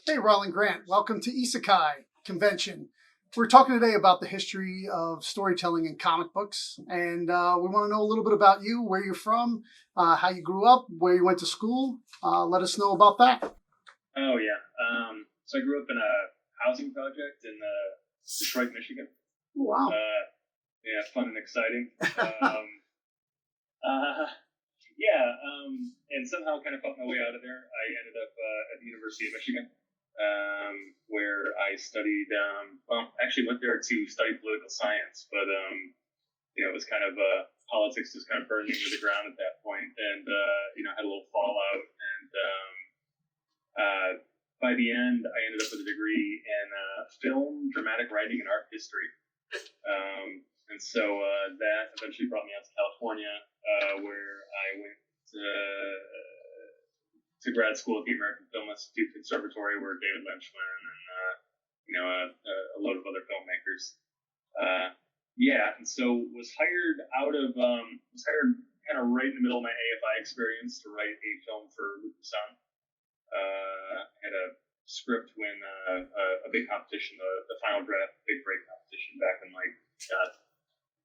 Hey, Rylend Grant. Welcome to Isekai Convention. We're talking today about the history of storytelling in comic books, and we want to know a little bit about you, where you're from, how you grew up, where you went to school. Let us know about that. Oh, yeah. So I grew up in a housing project in Detroit, Michigan. Wow. Yeah, fun and exciting. And somehow kind of fought my way out of there. I ended up at the University of Michigan, where I studied, actually went there to study political science, but, it was kind of, politics just kind of burned me to the ground at that point, and, had a little fallout, and by the end, I ended up with a degree in film, dramatic writing, and art history. And so that eventually brought me out to California, where I went to grad school at the American Film Institute Conservatory, where David Lynch went, and a load of other filmmakers. And so was hired kind of right in the middle of my AFI experience to write a film for Lucasfilm. Had a script win a big competition, the final draft big break competition back in I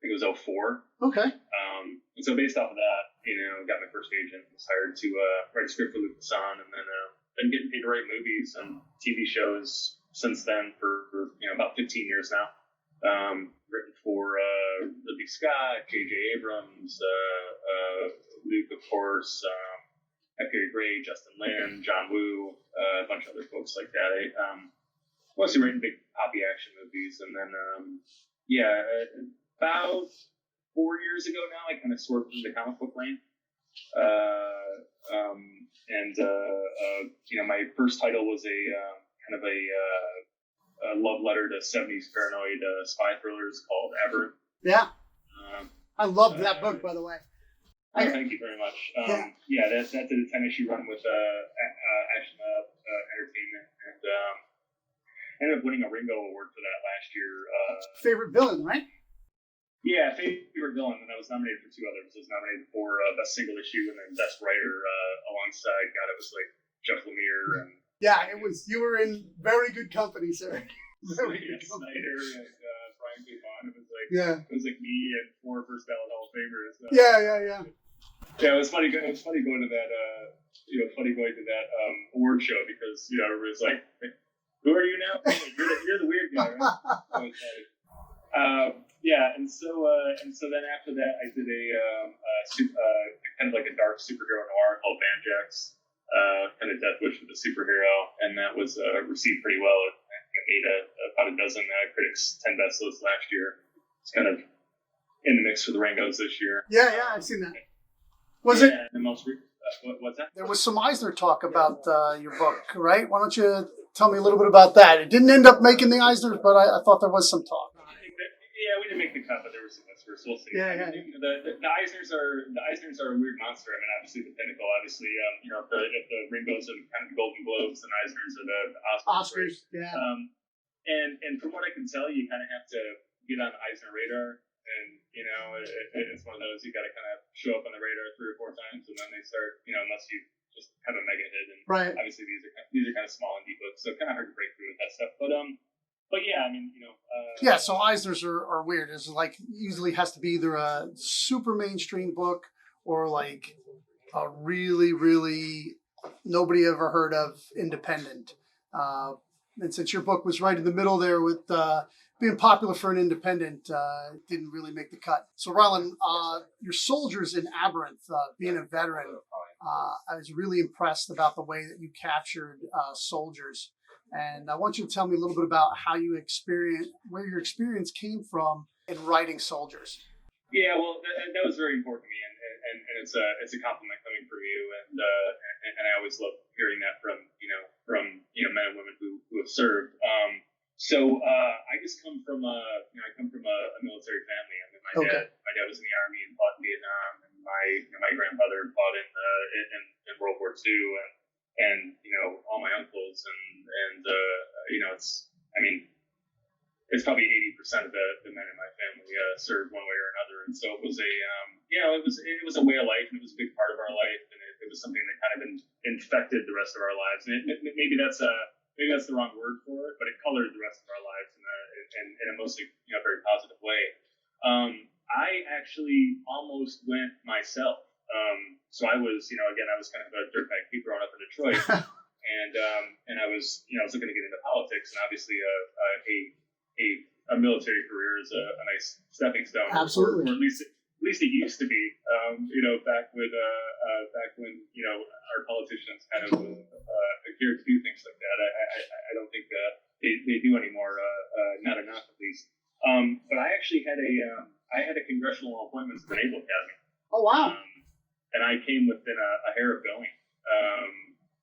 think it was 2004. Okay. And so based off of that, got my first agent, was hired to write a script for Lucasfilm, and then been getting paid to write movies and TV shows since then for about 15 years now. Written for Ridley Scott, J.J. Abrams, Luke, of course, F.Gary Gray, Justin Lin, John Woo, a bunch of other folks like that. Mostly writing big poppy action movies, and then about 4 years ago now, I kind of swerved into the comic book lane. My first title was a love letter to 70s paranoid spy thrillers called Aberrant. Yeah. I loved that book, by the way. Thank you very much. That did a 10-issue run with Action Entertainment, and ended up winning a Ringo Award for that last year. Favorite villain, right? Yeah, favorite villain, and I was nominated for 2 others. I was nominated for Best Single Issue and then Best Writer alongside, it was like Jeff Lemire and... Yeah, you were in very good company, sir. Very good company. Snyder and Brian K. Vaughan. It was like me and 4 first ballot Hall of Famers. Yeah. Yeah, it was funny going to that, award show because, everybody's like, who are you now? You're the weird guy, right? And so then after that, I did a kind of like a dark superhero noir called Banjax, kind of Death Wish with a superhero, and that was received pretty well. It made about a dozen critics 10 best lists last year. It's kind of in the mix for the Ringos this year. Yeah, I've seen that. Was it? The most what's that? There was some Eisner talk about your book, right? Why don't you tell me a little bit about that? It didn't end up making the Eisners, but I thought there was some talk. Yeah, we didn't make the cut, but there were some whispers. We'll see. Yeah. The Eisners are a weird monster. I mean, obviously the pinnacle. Obviously, if the Ringos are kind of the Golden Globes, and Eisners are the Oscars. Yeah. And from what I can tell, you kind of have to get on the Eisner radar, and it's one of those you got to kind of show up on the radar 3 or 4 times, and then they start. Unless you just have a mega hit, and right. Obviously these are kind of small indie books, so kind of hard to break through with that stuff. But yeah, I mean, so Eisners are weird. It's like usually has to be either a super mainstream book or like a really, really nobody ever heard of independent. And since your book was right in the middle there with being popular for an independent, it didn't really make the cut. So Rylend, your soldiers in Aberrant, being a veteran, I was really impressed about the way that you captured soldiers. And I want you to tell me a little bit about how where your experience came from in writing soldiers. Yeah, well, that was very important to me, and it's a compliment coming from you, and I always love hearing that from men and women who have served. So I just come from a military family. I mean, my dad was in the Army and fought in Vietnam, and my grandfather fought in World War II, and all my uncles and it's probably 80% of the men in my family served one way or another, and so it was it was a way of life, and it was a big part of our life, and it was something that kind of infected the rest of our lives, and maybe that's maybe that's the wrong word for it, but it colored the rest of our lives in a mostly very positive way. I actually almost went myself. So I was again I was kind of a dirtbag kid growing up in Detroit, and I was looking to get into politics, and obviously a military career is a nice stepping stone. Absolutely. Or at least it used to be. Back when our politicians kind of cared to do things like that. I don't think they do anymore. Not enough, at least. But I actually had a congressional appointment to the Naval Academy. Oh wow! And I came within a hair of going.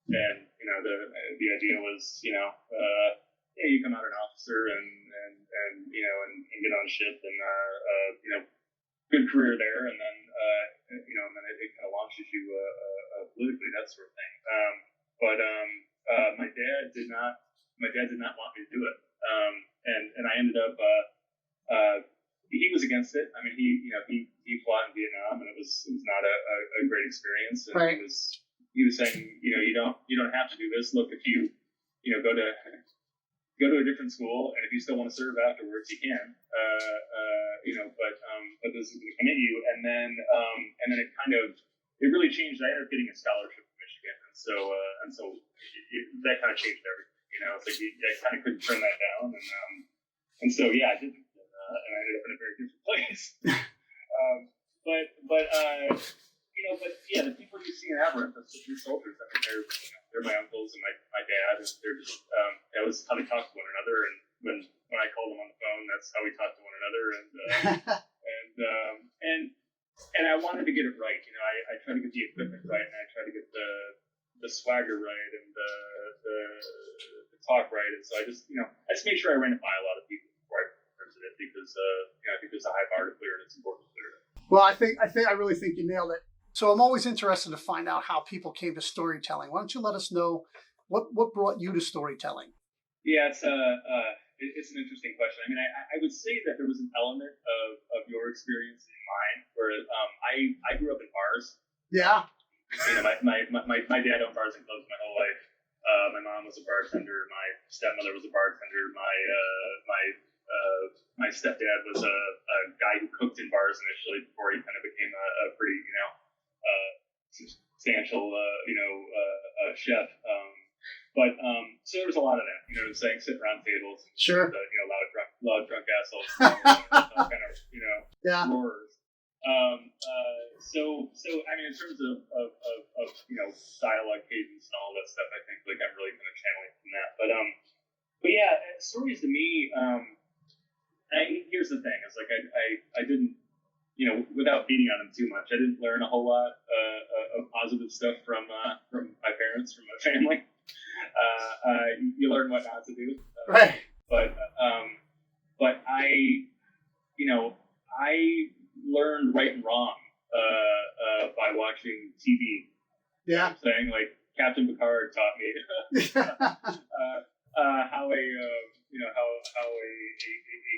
And the idea was you come out an officer and get on a ship and good career there, and then and then it kind of launches you politically, that sort of thing. But my dad did not want me to do it, and I ended up he was against it. I mean, he fought in Vietnam, and it was not a great experience. And right. He was saying you don't have to do this. Look, if you go to a different school, and if you still want to serve afterwards, you can. But this is going to commit you, and then it really changed. I ended up getting a scholarship to Michigan, and so that kind of changed everything. It's like I kind of couldn't turn that down, and so I didn't, and I ended up in a very different place. The people you see in Aberrant, the soldiers. I mean, they're my uncles and my dad, and they're just that was how they talk to one another. And when I called them on the phone, that's how we talked to one another. And I wanted to get it right. I tried to get the equipment right, and I tried to get the swagger right, and the talk right. And so I just made sure I ran it by a lot of people before I presented it, because I think there's a high bar to clear, and it's important to clear it. Well, I really think you nailed it. So I'm always interested to find out how people came to storytelling. Why don't you let us know what brought you to storytelling? Yeah, it's an interesting question. I mean, I would say that there was an element of your experience in mine, where I grew up in bars. Yeah. My dad owned bars and clubs my whole life. My mom was a bartender. My stepmother was a bartender. My stepdad was a guy who cooked in bars initially before he kind of became a pretty substantial chef. So there was a lot of that. Saying sit around tables. Sure. Loud drunk assholes. Kind of roars. So I mean, in terms of dialogue cadence and all that stuff, I think I'm really kind of channeling from that. But yeah, stories to me. Here's the thing: it's I didn't, without beating on them too much, I didn't learn a whole lot of positive stuff from my parents, from my family. You learn what not to do, right? But I learned right and wrong by watching TV. Yeah. I'm saying, like, Captain Picard taught me how a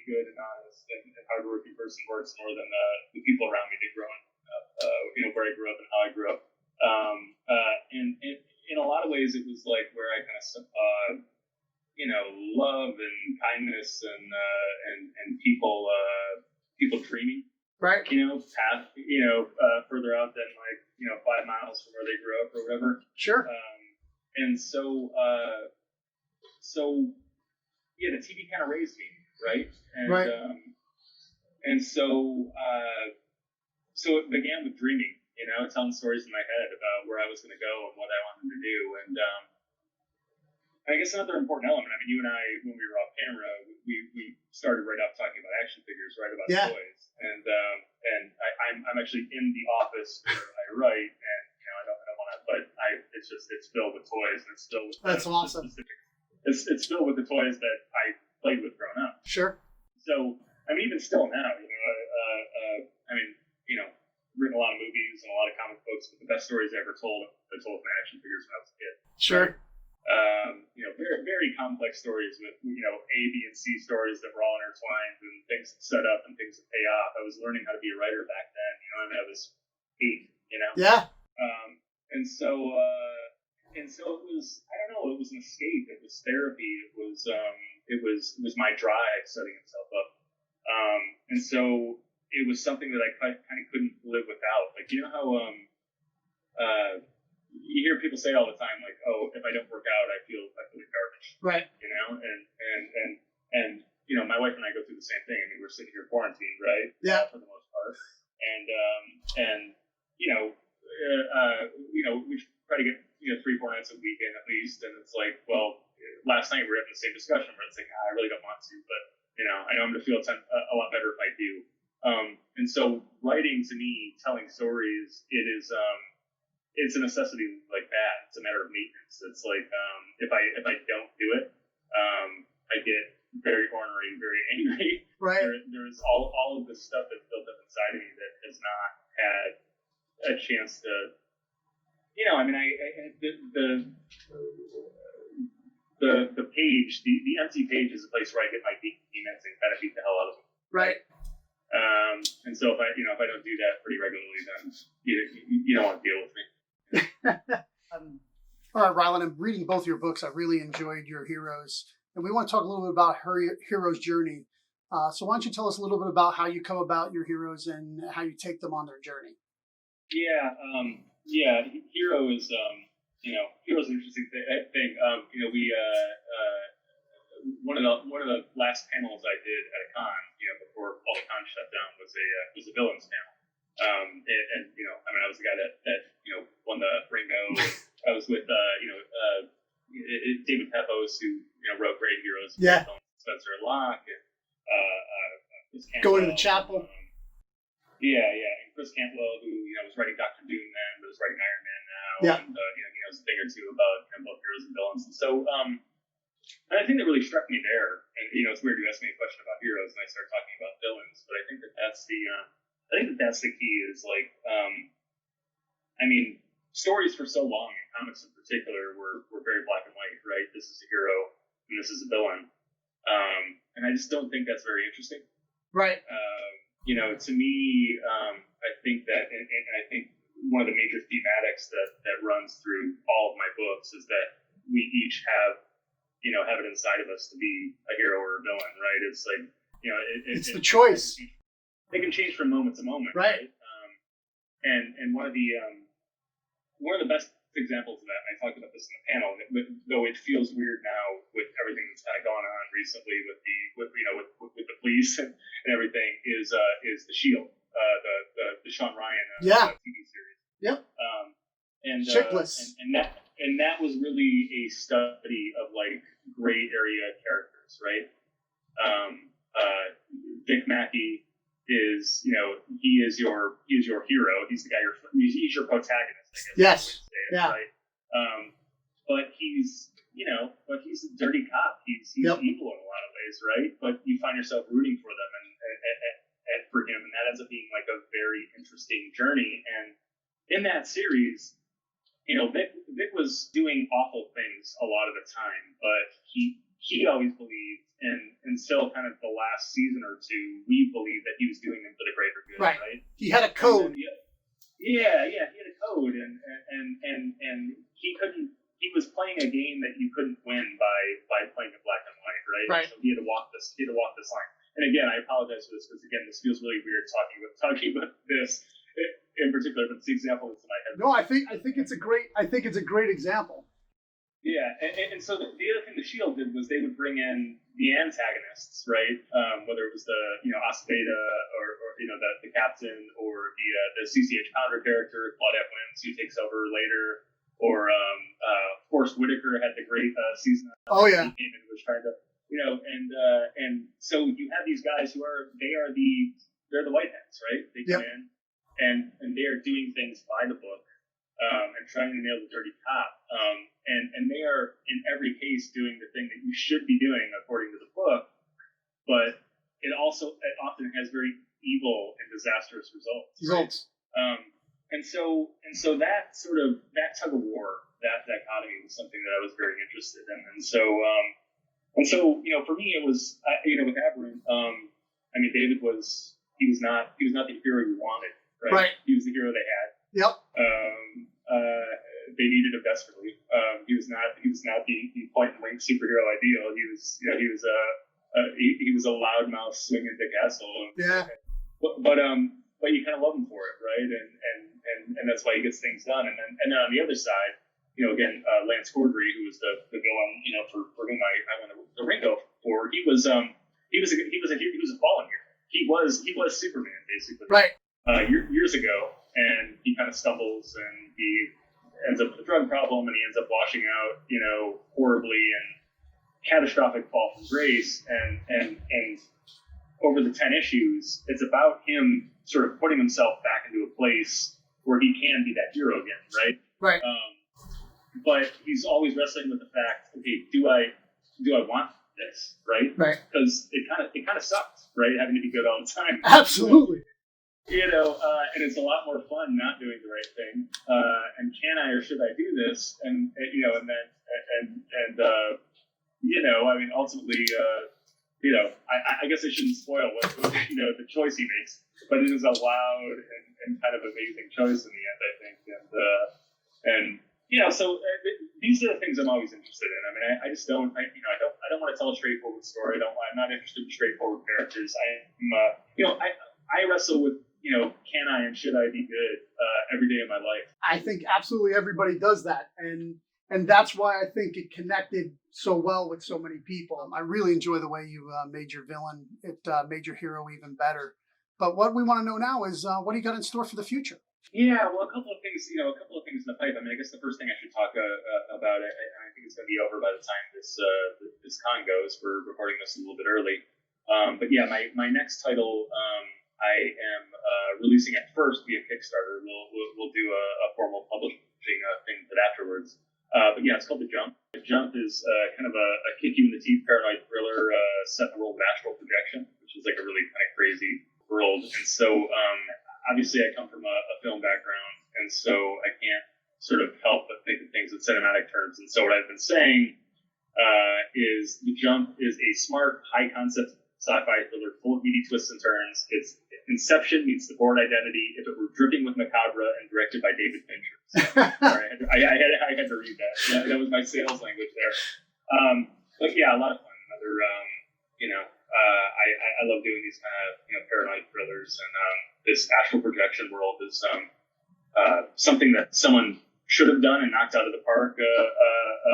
good and honest and hardworking person works more than the people around me did growing up. Where I grew up and how I grew up. And in a lot of ways, it was like where I kind of saw, love and kindness and people dreaming. Right. Path, further out than 5 miles from where they grew up or whatever. Sure. And so the TV kind of raised me, right? And, right. And so it began with dreaming, telling stories in my head about where I was going to go and what I wanted to do. And I guess another important element, I mean, you and I, when we were off camera, we started right off talking about action figures, right, about toys. And I'm actually in the office where I write, and I don't want to, but it's filled with toys, and it's filled with that's awesome. It's filled with the toys that I played with growing up. Sure. So I mean, even still now, written a lot of movies and a lot of comic books, but the best stories I ever told my action figures when I was a kid. Sure. Right? Very, very complex stories with A, B, and C stories that were all intertwined, and things that set up and things that pay off. I was learning how to be a writer back then. I was 8. Yeah. And so it was, I don't know, it was an escape. It was therapy. It was my drive setting itself up. And so it was something that I kind of couldn't live without. Like, you know how you hear people say all the time, like, "Oh, if I don't work out, I feel like garbage." Right. You know, and you know, my wife and I go through the same thing. I mean, we're sitting here quarantined, right? Yeah. For the most part, and you know, we try to get 3-4 nights a week in at least, and it's like, well, last night we were having the same discussion where it's like, I really don't want to, but I know I'm going to feel a lot better if I do. And so writing, to me, telling stories, it's a necessity like that. It's a matter of maintenance. It's like, if I don't do it, I get very ornery, very angry. Right. There's all of this stuff that's built up inside of me that has not had a chance to, I mean, the page, the empty page is a place where I get my demons and kind of beat the hell out of them. Right. And so if I don't do that pretty regularly, then you don't want to deal with me. All right, Rylend, I'm reading both your books. I really enjoyed your heroes, and we want to talk a little bit about her hero's journey. So why don't you tell us a little bit about how you come about your heroes and how you take them on their journey? Yeah. Hero is hero's an interesting thing. We one of the last panels I did at a con, before all the cons shut down, was a villains panel. And I was the guy that won the Ringo. I was with David Pepos, who wrote great heroes. Yeah. Spencer Locke and Chris Cantwell. Going to the chapel. And Chris Cantwell, who was writing Doctor Doom then, but is writing Iron Man now. Yeah. And he knows a thing or two about both heroes and villains. And so, and I think that really struck me there. And it's weird you asked me a question about heroes and I started talking about villains, but I think that's the key. Is like, stories for so long, in comics in particular, were very black and white, right? This is a hero and this is a villain. And I just don't think that's very interesting. Right. To me, I think that, and I think one of the major thematics that runs through all of my books is that we each have it inside of us to be a hero or a villain, right? It's like, it's the choice. It can change from moment to moment, right? And one of the best examples of that, and I talked about this in the panel, though it feels weird now with everything that's kind of gone on recently with the police and everything, is the Shield, the Sean Ryan TV series. Yep. Chickless. And that was really a study of like gray area characters, right? Dick Mackey is he is your hero. He's the guy he's your protagonist, I guess. Yes. Yeah. Right. But he's a dirty cop. He's evil in a lot of ways, right? But you find yourself rooting for them and for him, and that ends up being like a very interesting journey. And in that series, Vic was doing awful things a lot of the time, but he always believed, and until kind of the last season or two, we believed that he was doing them for the greater good, right? He had a code. He had a code, and he was playing a game that you couldn't win by playing it black and white, right? Right. So he had to walk this line. And again, I apologize for this because again, this feels really weird talking about this in particular, but it's the example that's in my head. No, I think it's a great example. Yeah, and so the other thing the Shield did was they would bring in the antagonists, right? Whether it was the Acebeda or the captain, or the CCH Pounder character, Claudette Wins, who takes over later, or Forrest Whitaker had the great season. Oh yeah. He came in and was trying to, and so you have these guys who they're the Whiteheads, right? They come in and they are doing things by the book. And trying to nail the dirty cop. And they are, in every case, doing the thing that you should be doing according to the book, but it often has very evil and disastrous results. Right? And so that that tug of war, that dichotomy, was something that I was very interested in. And so for me, it was, with Aberrant, David was not the hero we wanted, right? He was the hero they had. Yep. they needed him desperately. He was not the point and wing superhero ideal. He was a loudmouth swinging Dick Asshole. Yeah. But you kind of love him for it, right? And that's why he gets things done. And then on the other side, again, Lance Corddry, who was the villain, for whom I won the Ringo for, he was a fallen hero. He was Superman basically. Right. Years ago, and he kind of stumbles and he ends up with a drug problem and he ends up washing out, horribly and catastrophic fall from grace. And over the 10 issues, it's about him sort of putting himself back into a place where he can be that hero again, right? Right. But he's always wrestling with the fact, okay, do I want this, right? Right. Because it kind of sucks, right? Having to be good all the time. Absolutely. And it's a lot more fun not doing the right thing. And can I or should I do this? Ultimately, I guess I shouldn't spoil what the choice he makes, but it is a loud and kind of amazing choice in the end, I think. So these are the things I'm always interested in. I mean, I just don't want to tell a straightforward story. I'm not interested in straightforward characters. I wrestle with, can I and should I be good every day of my life? I think absolutely everybody does that. And that's why I think it connected so well with so many people. I really enjoy the way you made your villain. It made your hero even better. But what we want to know now is what do you got in store for the future? Yeah, well, a couple of things in the pipe. I mean, I guess the first thing I should talk about, I think it's going to be over by the time this con goes. We're recording this a little bit early. But yeah, my next title, I am releasing at first via Kickstarter. We'll do a formal publishing thing for that afterwards. But yeah, it's called The Jump. The Jump is kind of a kick you in the teeth paranoid thriller set in the world of astral projection, which is like a really kind of crazy world. And so obviously I come from a film background, and so I can't sort of help but think of things in cinematic terms. And so what I've been saying is The Jump is a smart, high concept sci-fi thriller full of meaty twists and turns. It's Inception meets The Bourne Identity if it were dripping with macabre and directed by David Fincher. So, sorry, I had to read that. That was my sales language there. But yeah, a lot of fun. I love doing these kind of paranoid thrillers, and this astral projection world is something that someone should have done and knocked out of the park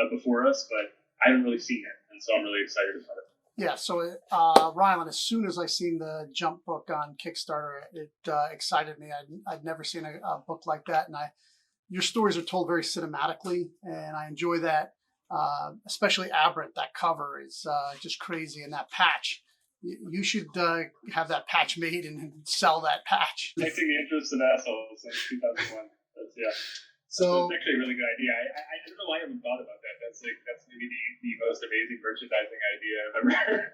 before us, but I haven't really seen it, and so I'm really excited about it. Yeah, so Rylend, as soon as I seen the Jump book on Kickstarter, it excited me. I'd never seen a book like that, and your stories are told very cinematically, and I enjoy that. Especially Aberrant, that cover is just crazy, and that patch. You should have that patch made and sell that patch. Protecting the interests of assholes since 2001. Yeah. So that's actually a really good idea. I don't know why I haven't thought about that. That's maybe the most amazing merchandising idea I've ever heard.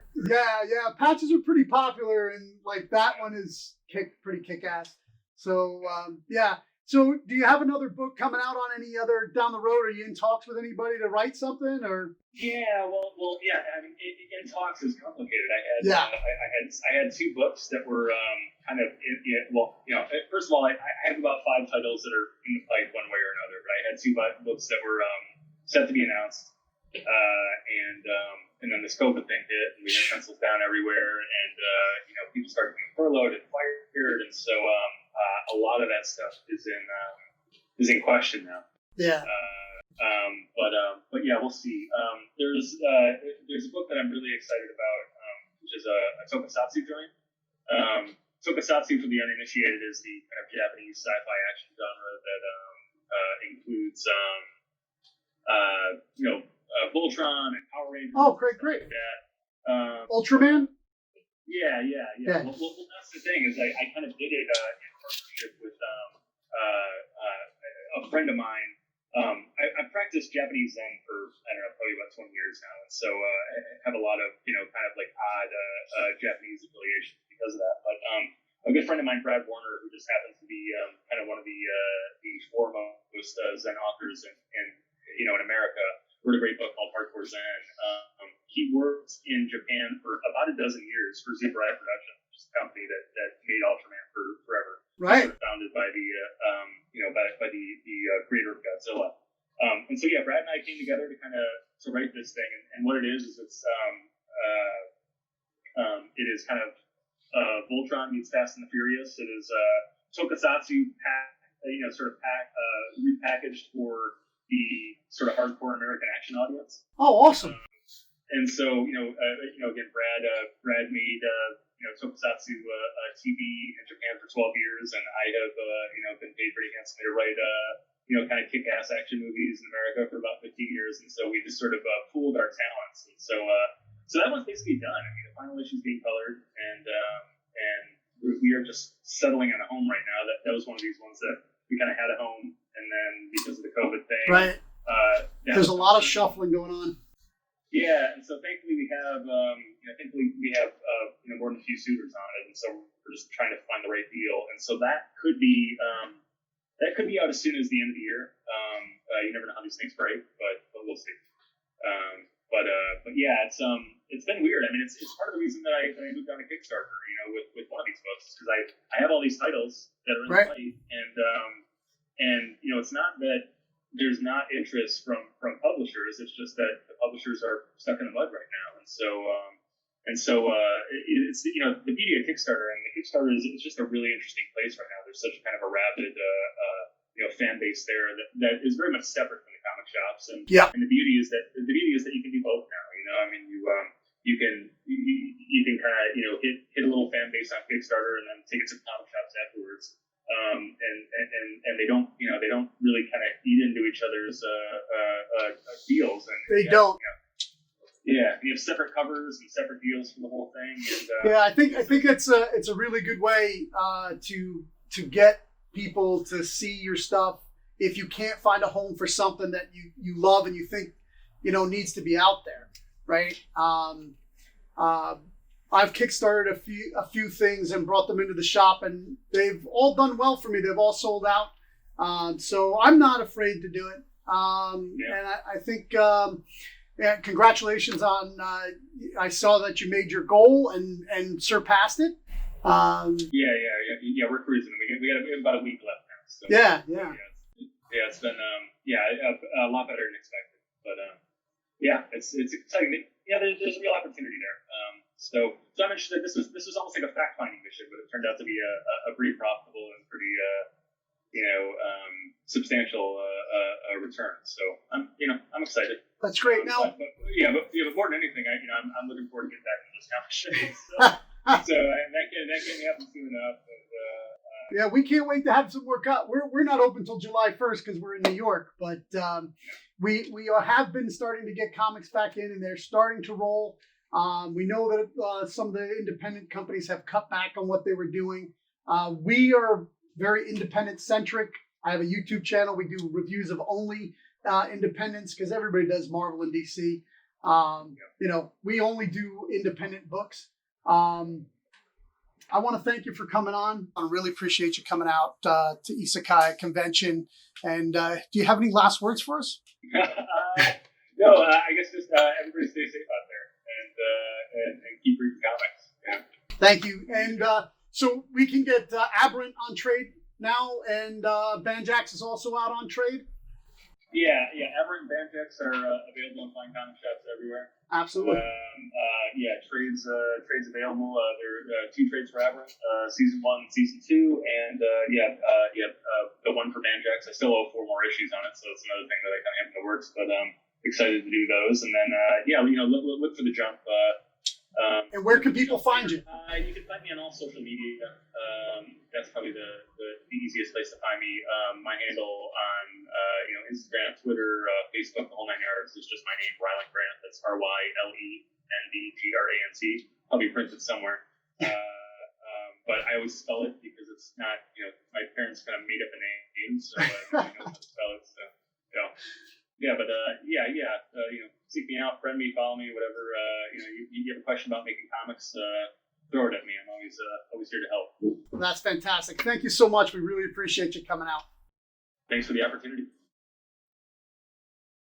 Yeah. Patches are pretty popular, and like that one is pretty kick-ass. So yeah. So do you have another book coming out on any other down the road? Are you in talks with anybody to write something, or? Yeah, well, yeah. I mean, in talks is complicated. I had two books that were first of all, I have about 5 titles that are in the pipe one way or another. But I had 2 books that were set to be announced, and then this COVID thing hit, and we had pencils down everywhere, and people started getting furloughed and fired, and so a lot of that stuff is in question now. Yeah. But yeah, we'll see. There's a book that I'm really excited about, which is a tokusatsu joint. Tokusatsu, for the uninitiated, is the kind of Japanese sci-fi action genre that includes Voltron and Power Rangers. Oh, great. Like that. Ultraman? Yeah. Well, that's the thing, is I kind of did it in partnership with a friend of mine. I practiced Japanese Zen for, probably about 20 years now. And so I have a lot of, kind of like odd Japanese affiliations because of that. But a good friend of mine, Brad Warner, who just happens to be kind of one of the foremost Zen authors in America, wrote a great book called Hardcore Zen. He worked in Japan for about a dozen years for Zebraia Productions, which is a company that made Ultraman for forever. Right. Founded by the creator of Godzilla. And so yeah, Brad and I came together to kind of to write this thing, and what it is it is kind of Voltron meets Fast and the Furious. It is tokusatsu repackaged for the sort of hardcore American action audience. Oh, awesome! And so again, Brad made tokusatsu TV in Japan for 12 years, and I have been paid pretty handsomely to write kind of kick-ass action movies in America for about 15 years, and so we just sort of pooled our talents, and so that one's basically done. I mean, the final issue's being colored, and we are just settling on a home right now. That was one of these ones that we kind of had a home, and then because of the COVID thing, right? There's a lot of shuffling going on. Yeah, and so thankfully we have more than a few suitors on it, and so we're just trying to find the right deal, and so that could be out as soon as the end of the year. You never know how these things break, but we'll see. But yeah, it's been weird. I mean, it's part of the reason that I moved on to Kickstarter, with one of these books, because I have all these titles that are in the fight, and it's not that there's not interest from publishers. It's just that the publishers are stuck in the mud right now, and so it's the beauty of Kickstarter, and the Kickstarter is just a really interesting place right now. There's such kind of a rabid fan base there that is very much separate from the comic shops, and the beauty is that you can do both now. I mean, you can kind of hit a little fan base on Kickstarter and then take it to comic shops afterwards. And they don't really kind of eat into each other's deals. And they don't. Yeah, you have separate covers and separate deals for the whole thing. And, I think it's a really good way to get people to see your stuff. If you can't find a home for something that you love and you think needs to be out there, right? I've kickstarted a few things and brought them into the shop, and they've all done well for me. They've all sold out, so I'm not afraid to do it. And I think congratulations on. I saw that you made your goal and surpassed it. We're cruising. We have about a week left now. So, it's been a lot better than expected. But it's exciting. Yeah, there's a real opportunity there. So I'm interested. This was almost like a fact finding mission, but it turned out to be a pretty profitable and pretty substantial return. So I'm excited. That's great. Now, but more than anything, I'm looking forward to getting back into this conversation. So that can happen soon enough. And, we can't wait to have some more. We're not open till July 1st because we're in New York, but we have been starting to get comics back in, and they're starting to roll. We know that some of the independent companies have cut back on what they were doing. We are very independent centric. I have a YouTube channel. We do reviews of only independents because everybody does Marvel and DC. We only do independent books. I want to thank you for coming on. I really appreciate you coming out to Isekai convention. And do you have any last words for us? No, I guess just everybody stay safe out there and keep reading comics. Yeah. Thank you. And so we can get Aberrant on trade now, and Banjax is also out on trade. Yeah. Aberrant and Banjax are available in fine comic shops everywhere. Absolutely. Trades available. There are 2 trades for Aberrant, season 1 and season 2, and the one for Banjax. I still owe 4 more issues on it, so it's another thing that I kind of have in the works. But excited to do those, and then look for the jump. And where can people find you? You can find me on all social media. That's probably the easiest place to find me. My handle on Instagram, Twitter, Facebook, the whole 9 yards is just my name, Rylend Grant. That's RYLENDGRANT. Probably printed somewhere. But I always spell it because it's not, my parents kind of made up a name, so I know how to spell it. So, seek me out, friend me, follow me, whatever. You have a question about making comics, throw it at me. I'm always here to help. That's fantastic. Thank you so much. We really appreciate you coming out. Thanks for the opportunity.